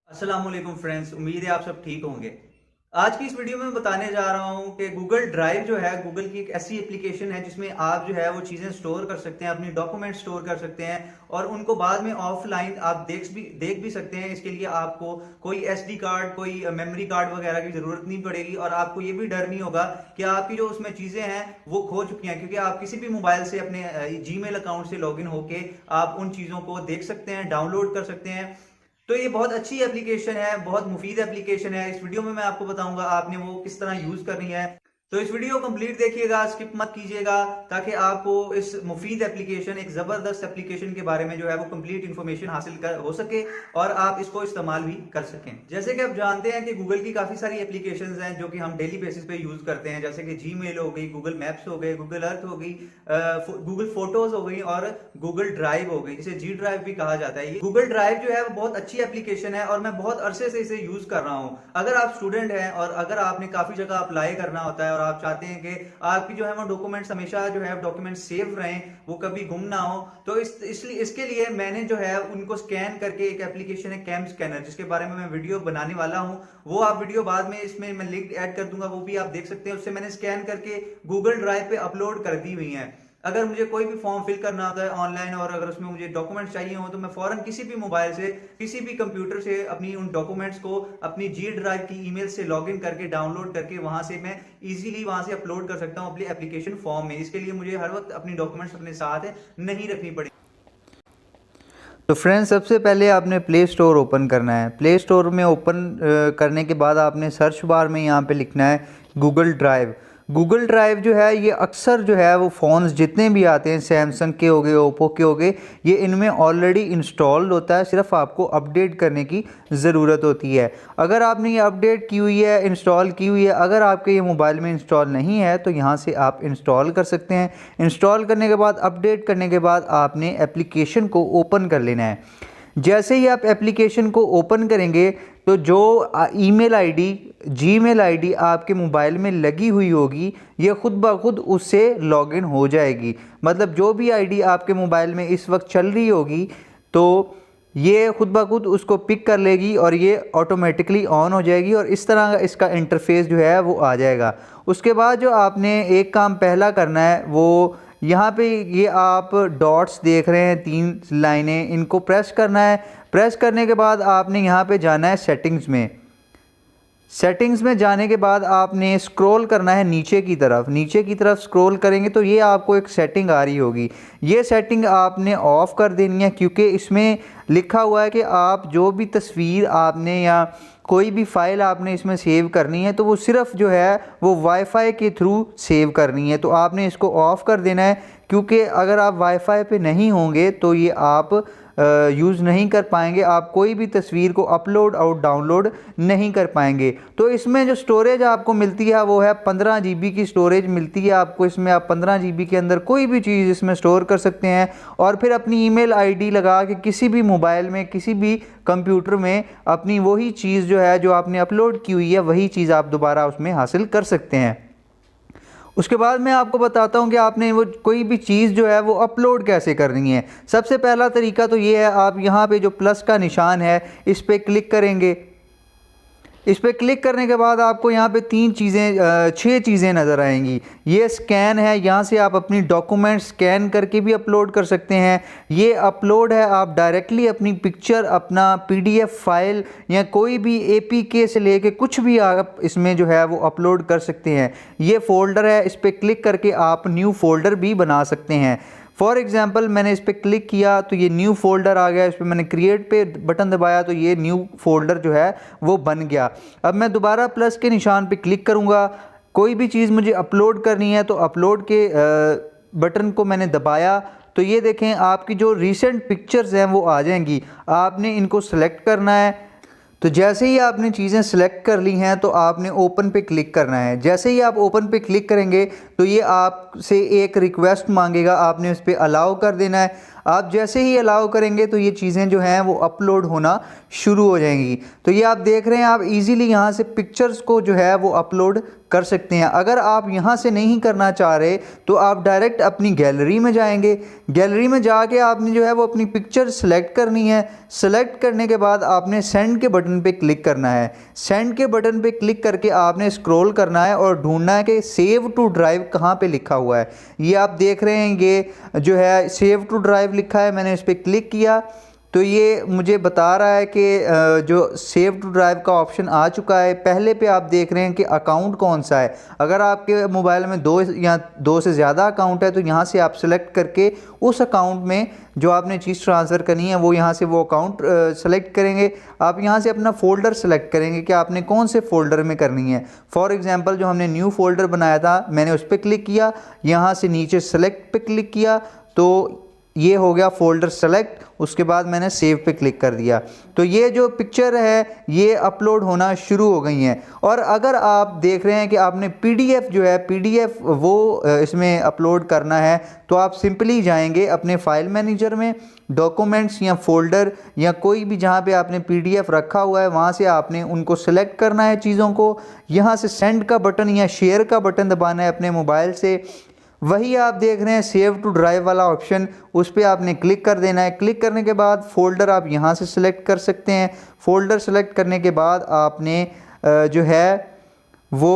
अस्सलाम वालेकुम फ्रेंड्स, उम्मीद है आप सब ठीक होंगे। आज की इस वीडियो में मैं बताने जा रहा हूं कि गूगल ड्राइव जो है, गूगल की एक ऐसी एप्लीकेशन है जिसमें आप जो है वो चीज़ें स्टोर कर सकते हैं, अपनी डॉक्यूमेंट स्टोर कर सकते हैं और उनको बाद में ऑफलाइन आप देख भी सकते हैं। इसके लिए आपको कोई एसडी कार्ड, कोई मेमोरी कार्ड वगैरह की ज़रूरत नहीं पड़ेगी और आपको ये भी डर नहीं होगा कि आपकी जो उसमें चीज़ें हैं वो खो चुकी हैं, क्योंकि आप किसी भी मोबाइल से अपने जीमेल अकाउंट से लॉगिन होके आप उन चीज़ों को देख सकते हैं, डाउनलोड कर सकते हैं। तो ये बहुत अच्छी एप्लीकेशन है, बहुत मुफीद एप्लीकेशन है। इस वीडियो में मैं आपको बताऊंगा आपने वो किस तरह यूज करनी है। तो इस वीडियो को कंप्लीट देखिएगा, स्किप मत कीजिएगा, ताकि आपको इस मुफीद एप्लीकेशन, एक जबरदस्त एप्लीकेशन के बारे में जो है वो कंप्लीट इन्फॉर्मेशन हो सके और आप इसको इस्तेमाल भी कर सकें। जैसे कि आप जानते हैं कि गूगल की काफी सारी एप्लीकेशंस हैं जो कि हम डेली बेसिस पे यूज करते हैं, जैसे कि जीमेल हो गई, गूगल मैप्स हो गए, गूगल अर्थ हो गई, गूगल फोटोज हो गई और गूगल ड्राइव हो गई, जिसे जी ड्राइव भी कहा जाता है। ये गूगल ड्राइव जो है वो बहुत अच्छी एप्लीकेशन है और मैं बहुत अरसे से इसे यूज कर रहा हूँ। अगर आप स्टूडेंट हैं और अगर आपने काफी जगह अप्लाई करना होता है और आप चाहते हैं कि आपकी जो है वो डॉक्यूमेंट्स हमेशा जो है डॉक्यूमेंट सेव रहें, वो कभी गुम ना हो, तो इसलिए इसके लिए मैंने जो है उनको स्कैन करके, एक एप्लीकेशन है कैम स्कैनर, जिसके बारे में मैं वीडियो बनाने वाला हूं। वो आप वीडियो बाद में इसमें मैं लिंक ऐड कर दूंगा, वो भी आप देख सकते हैं। उससे मैंने स्कैन करके गूगल ड्राइव पे अपलोड कर दी हुई है। अगर मुझे कोई भी फॉर्म फिल करना होता है ऑनलाइन और अगर उसमें मुझे डॉक्यूमेंट्स चाहिए हो, तो मैं फौरन किसी भी मोबाइल से, किसी भी कंप्यूटर से अपनी उन डॉक्यूमेंट्स को अपनी जी ड्राइव की ईमेल से लॉगिन करके, डाउनलोड करके वहां से मैं इजीली वहां से अपलोड कर सकता हूं अपनी एप्लीकेशन फॉर्म में। इसके लिए मुझे हर वक्त अपनी डॉक्यूमेंट्स अपने साथ नहीं रखनी पड़ी। तो फ्रेंड्स, सबसे पहले आपने प्ले स्टोर ओपन करना है। प्ले स्टोर में ओपन करने के बाद आपने सर्च बार में यहाँ पे लिखना है गूगल ड्राइव। गूगल ड्राइव जो है ये अक्सर जो है वो फ़ोन्स जितने भी आते हैं, सैमसंग के हो गए, ओप्पो के हो गए, ये इनमें ऑलरेडी इंस्टॉल्ड होता है, सिर्फ आपको अपडेट करने की ज़रूरत होती है। अगर आपने ये अपडेट की हुई है, इंस्टॉल की हुई है, अगर आपके ये मोबाइल में इंस्टॉल नहीं है तो यहाँ से आप इंस्टॉल कर सकते हैं। इंस्टॉल करने के बाद, अपडेट करने के बाद आपने एप्लीकेशन को ओपन कर लेना है। जैसे ही आप एप्लीकेशन को ओपन करेंगे तो जो ईमेल आईडी, जीमेल आईडी आपके मोबाइल में लगी हुई होगी, ये खुद ब खुद उससे लॉगिन हो जाएगी। मतलब जो भी आईडी आपके मोबाइल में इस वक्त चल रही होगी, तो ये खुद ब खुद उसको पिक कर लेगी और ये ऑटोमेटिकली ऑन हो जाएगी और इस तरह इसका इंटरफेस जो है वो आ जाएगा। उसके बाद जो आपने एक काम पहला करना है, वो यहाँ पे ये आप डॉट्स देख रहे हैं, 3 लाइनें, इनको प्रेस करना है। प्रेस करने के बाद आपने यहाँ पे जाना है सेटिंग्स में। सेटिंग्स में जाने के बाद आपने स्क्रॉल करना है नीचे की तरफ। नीचे की तरफ स्क्रॉल करेंगे तो ये आपको एक सेटिंग आ रही होगी। ये सेटिंग आपने ऑफ़ कर देनी है, क्योंकि इसमें लिखा हुआ है कि आप जो भी तस्वीर आपने या कोई भी फ़ाइल आपने इसमें सेव करनी है तो वो सिर्फ़ जो है वो वाईफाई के थ्रू सेव करनी है। तो आपने इसको ऑफ़ कर देना है, क्योंकि अगर आप वाईफाई पे नहीं होंगे तो ये आप यूज़ नहीं कर पाएंगे, आप कोई भी तस्वीर को अपलोड और डाउनलोड नहीं कर पाएंगे। तो इसमें जो स्टोरेज आपको मिलती है वो है 15 GB की स्टोरेज मिलती है आपको। इसमें आप 15 GB के अंदर कोई भी चीज़ इसमें स्टोर कर सकते हैं और फिर अपनी ईमेल आईडी लगा के किसी भी मोबाइल में, किसी भी कंप्यूटर में अपनी वही चीज़ जो है, जो आपने अपलोड की हुई है, वही चीज़ आप दोबारा उसमें हासिल कर सकते हैं। उसके बाद मैं आपको बताता हूँ कि आपने वो कोई भी चीज़ जो है वो अपलोड कैसे करनी है। सबसे पहला तरीका तो ये है, आप यहाँ पे जो प्लस का निशान है इस पर क्लिक करेंगे। इस पर क्लिक करने के बाद आपको यहाँ पे 6 चीज़ें नज़र आएंगी। ये स्कैन है, यहाँ से आप अपनी डॉक्यूमेंट स्कैन करके भी अपलोड कर सकते हैं। ये अपलोड है, आप डायरेक्टली अपनी पिक्चर, अपना PDF फाइल या कोई भी APK से लेके कुछ भी आप इसमें जो है वो अपलोड कर सकते हैं। ये फ़ोल्डर है, इस पर क्लिक करके आप न्यू फ़ोल्डर भी बना सकते हैं। फॉर एग्ज़ाम्पल मैंने इस पर क्लिक किया तो ये न्यू फ़ोल्डर आ गया। इस पर मैंने क्रिएट पे बटन दबाया तो ये न्यू फ़ोल्डर जो है वो बन गया। अब मैं दोबारा प्लस के निशान पे क्लिक करूँगा। कोई भी चीज़ मुझे अपलोड करनी है तो अपलोड के बटन को मैंने दबाया तो ये देखें आपकी जो रीसेंट पिक्चर्स हैं वो आ जाएंगी। आपने इनको सेलेक्ट करना है। तो जैसे ही आपने चीज़ें सेलेक्ट कर ली हैं तो आपने ओपन पे क्लिक करना है। जैसे ही आप ओपन पे क्लिक करेंगे तो ये आप आपसे एक रिक्वेस्ट मांगेगा, आपने उस पर अलाउ कर देना है। आप जैसे ही अलाउ करेंगे तो ये चीज़ें जो हैं वो अपलोड होना शुरू हो जाएंगी। तो ये आप देख रहे हैं, आप इजीली यहाँ से पिक्चर्स को जो है वो अपलोड कर सकते हैं। अगर आप यहाँ से नहीं करना चाह रहे तो आप डायरेक्ट अपनी गैलरी में जाएंगे। गैलरी में जाके आपने जो है वो अपनी पिक्चर सेलेक्ट करनी है। सेलेक्ट करने के बाद आपने सेंड के बटन पे क्लिक करना है। सेंड के बटन पे क्लिक करके आपने स्क्रॉल करना है और ढूंढना है कि सेव टू ड्राइव कहाँ पे लिखा हुआ है। ये आप देख रहे हैं, ये जो है सेव टू ड्राइव लिखा है। मैंने इस पर क्लिक किया तो ये मुझे बता रहा है कि जो सेव टू ड्राइव का ऑप्शन आ चुका है। पहले पे आप देख रहे हैं कि अकाउंट कौन सा है। अगर आपके मोबाइल में दो से ज़्यादा अकाउंट है तो यहाँ से आप सेलेक्ट करके उस अकाउंट में जो आपने चीज़ ट्रांसफ़र करनी है वो यहाँ से वो अकाउंट सेलेक्ट करेंगे। आप यहाँ से अपना फ़ोल्डर सेलेक्ट करेंगे कि आपने कौन से फ़ोल्डर में करनी है। फॉर एग्ज़ाम्पल जो हमने न्यू फ़ोल्डर बनाया था, मैंने उस पर क्लिक किया, यहाँ से नीचे सेलेक्ट पे क्लिक किया तो ये हो गया फ़ोल्डर सेलेक्ट। उसके बाद मैंने सेव पे क्लिक कर दिया तो ये जो पिक्चर है ये अपलोड होना शुरू हो गई हैं। और अगर आप देख रहे हैं कि आपने पीडीएफ जो है पीडीएफ वो इसमें अपलोड करना है तो आप सिंपली जाएंगे अपने फ़ाइल मैनेजर में, डॉक्यूमेंट्स या फ़ोल्डर या कोई भी जहाँ पे आपने पीडीएफ रखा हुआ है वहाँ से आपने उनको सेलेक्ट करना है चीज़ों को। यहाँ से सेंड का बटन या शेयर का बटन दबाना है अपने मोबाइल से। वही आप देख रहे हैं सेव टू ड्राइव वाला ऑप्शन, उस पर आपने क्लिक कर देना है। क्लिक करने के बाद फ़ोल्डर आप यहाँ से सिलेक्ट कर सकते हैं। फ़ोल्डर सेलेक्ट करने के बाद आपने जो है वो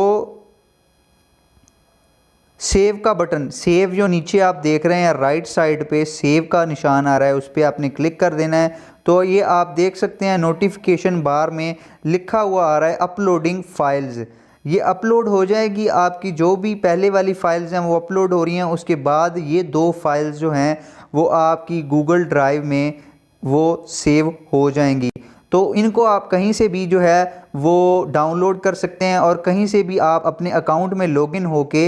सेव का बटन, सेव जो नीचे आप देख रहे हैं राइट साइड पे सेव का निशान आ रहा है, उस पर आपने क्लिक कर देना है। तो ये आप देख सकते हैं नोटिफिकेशन बार में लिखा हुआ आ रहा है अपलोडिंग फाइल्स। ये अपलोड हो जाएगी, आपकी जो भी पहले वाली फ़ाइल्स हैं वो अपलोड हो रही हैं। उसके बाद ये 2 फाइल्स जो हैं वो आपकी गूगल ड्राइव में वो सेव हो जाएंगी। तो इनको आप कहीं से भी जो है वो डाउनलोड कर सकते हैं और कहीं से भी आप अपने अकाउंट में लॉगिन होके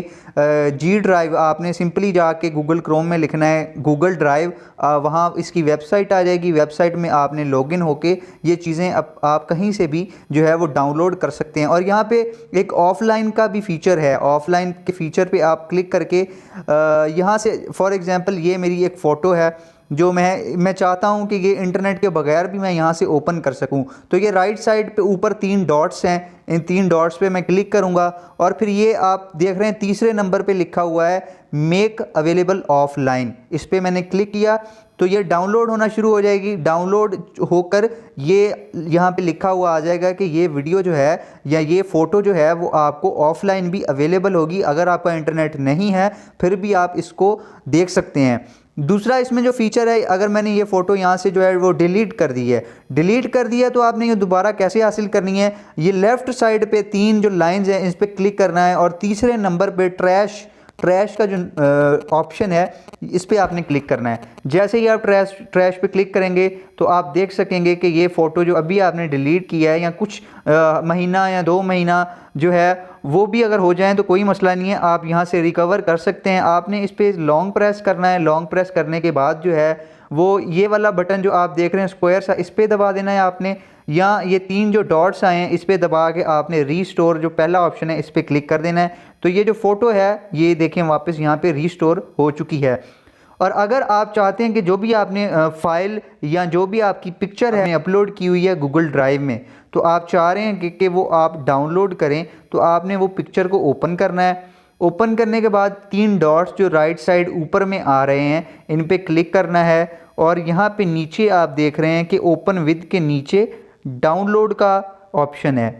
जी ड्राइव, आपने सिंपली जाके गूगल क्रोम में लिखना है गूगल ड्राइव, वहाँ इसकी वेबसाइट आ जाएगी। वेबसाइट में आपने लॉगिन होके ये चीज़ें आप कहीं से भी जो है वो डाउनलोड कर सकते हैं। और यहाँ पे एक ऑफ़लाइन का भी फ़ीचर है। ऑफ़लाइन के फ़ीचर पे आप क्लिक करके यहाँ से फॉर एग्ज़ाम्पल ये मेरी एक फ़ोटो है जो मैं चाहता हूँ कि ये इंटरनेट के बगैर भी मैं यहाँ से ओपन कर सकूँ। तो ये राइट साइड पे ऊपर 3 डॉट्स हैं, इन 3 डॉट्स पे मैं क्लिक करूँगा और फिर ये आप देख रहे हैं तीसरे नंबर पे लिखा हुआ है मेक अवेलेबल ऑफलाइन। इस पर मैंने क्लिक किया तो ये डाउनलोड होना शुरू हो जाएगी। डाउनलोड होकर ये यहाँ पे लिखा हुआ आ जाएगा कि ये वीडियो जो है या ये फ़ोटो जो है वो आपको ऑफलाइन भी अवेलेबल होगी। अगर आपका इंटरनेट नहीं है फिर भी आप इसको देख सकते हैं। दूसरा इसमें जो फ़ीचर है, अगर मैंने ये फ़ोटो यहाँ से जो है वो डिलीट कर दी है, तो आपने ये दोबारा कैसे हासिल करनी है। ये लेफ़्ट साइड पे 3 जो लाइंस हैं इस पर क्लिक करना है और तीसरे नंबर पे ट्रैश का जो ऑप्शन है इस पर आपने क्लिक करना है। जैसे ही आप ट्रैश पे क्लिक करेंगे तो आप देख सकेंगे कि ये फ़ोटो जो अभी आपने डिलीट किया है या कुछ महीना या 2 महीना जो है वो भी अगर हो जाए तो कोई मसला नहीं है, आप यहाँ से रिकवर कर सकते हैं। आपने इस पर लॉन्ग प्रेस करना है। लॉन्ग प्रेस करने के बाद जो है वो ये वाला बटन जो आप देख रहे हैं स्क्वायर सा, इस पर दबा देना है आपने, या ये 3 जो डॉट्स आए हैं इस पर दबा के आपने रीस्टोर जो पहला ऑप्शन है इस पर क्लिक कर देना है। तो ये जो फ़ोटो है ये देखें वापस यहाँ पे रीस्टोर हो चुकी है। और अगर आप चाहते हैं कि जो भी आपने फ़ाइल या जो भी आपकी पिक्चर है अपलोड की हुई है गूगल ड्राइव में, तो आप चाह रहे हैं कि वो आप डाउनलोड करें, तो आपने वो पिक्चर को ओपन करना है। ओपन करने के बाद 3 डॉट्स जो राइट साइड ऊपर में आ रहे हैं इन पे क्लिक करना है और यहाँ पे नीचे आप देख रहे हैं कि ओपन विद के नीचे डाउनलोड का ऑप्शन है,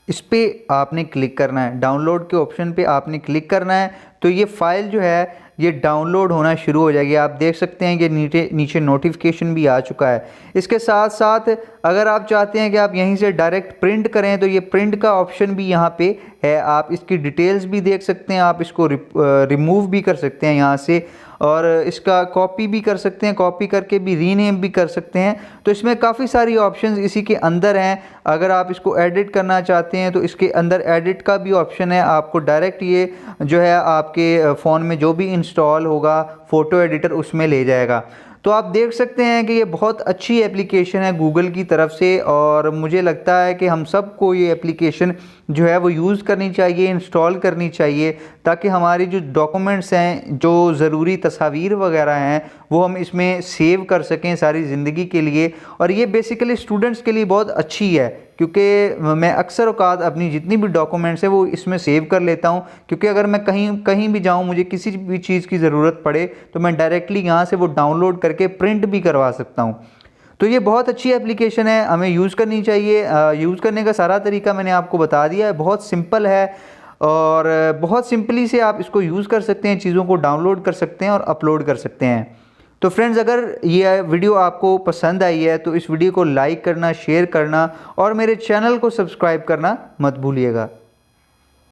इस पर आपने क्लिक करना है। डाउनलोड के ऑप्शन पे आपने क्लिक करना है तो ये फ़ाइल जो है ये डाउनलोड होना शुरू हो जाएगी। आप देख सकते हैं कि नीचे नोटिफिकेशन भी आ चुका है। इसके साथ साथ अगर आप चाहते हैं कि आप यहीं से डायरेक्ट प्रिंट करें तो ये प्रिंट का ऑप्शन भी यहाँ पे है। आप इसकी डिटेल्स भी देख सकते हैं, आप इसको रिमूव भी कर सकते हैं यहाँ से, और इसका कॉपी भी कर सकते हैं, कॉपी करके भी रीनेम भी कर सकते हैं। तो इसमें काफ़ी सारी ऑप्शंस इसी के अंदर हैं। अगर आप इसको एडिट करना चाहते हैं तो इसके अंदर एडिट का भी ऑप्शन है। आपको डायरेक्ट ये जो है आपके फ़ोन में जो भी इंस्टॉल होगा फ़ोटो एडिटर उसमें ले जाएगा। तो आप देख सकते हैं कि ये बहुत अच्छी एप्लीकेशन है गूगल की तरफ से, और मुझे लगता है कि हम सबको ये एप्लीकेशन जो है वो यूज़ करनी चाहिए, इंस्टॉल करनी चाहिए, ताकि हमारी जो डॉक्यूमेंट्स हैं, जो ज़रूरी तस्वीर वगैरह हैं, वो हम इसमें सेव कर सकें सारी ज़िंदगी के लिए। और ये बेसिकली स्टूडेंट्स के लिए बहुत अच्छी है, क्योंकि मैं अक्सर औकात अपनी जितनी भी डॉक्यूमेंट्स हैं वो इसमें सेव कर लेता हूँ, क्योंकि अगर मैं कहीं भी जाऊँ, मुझे किसी भी चीज़ की ज़रूरत पड़े तो मैं डायरेक्टली यहाँ से वो डाउनलोड करके प्रिंट भी करवा सकता हूँ। तो ये बहुत अच्छी एप्लीकेशन है, हमें यूज़ करनी चाहिए। यूज़ करने का सारा तरीका मैंने आपको बता दिया है, बहुत सिंपल है और बहुत सिंपली से आप इसको यूज़ कर सकते हैं, चीज़ों को डाउनलोड कर सकते हैं और अपलोड कर सकते हैं। तो फ्रेंड्स, अगर ये वीडियो आपको पसंद आई है तो इस वीडियो को लाइक करना, शेयर करना और मेरे चैनल को सब्सक्राइब करना मत भूलिएगा।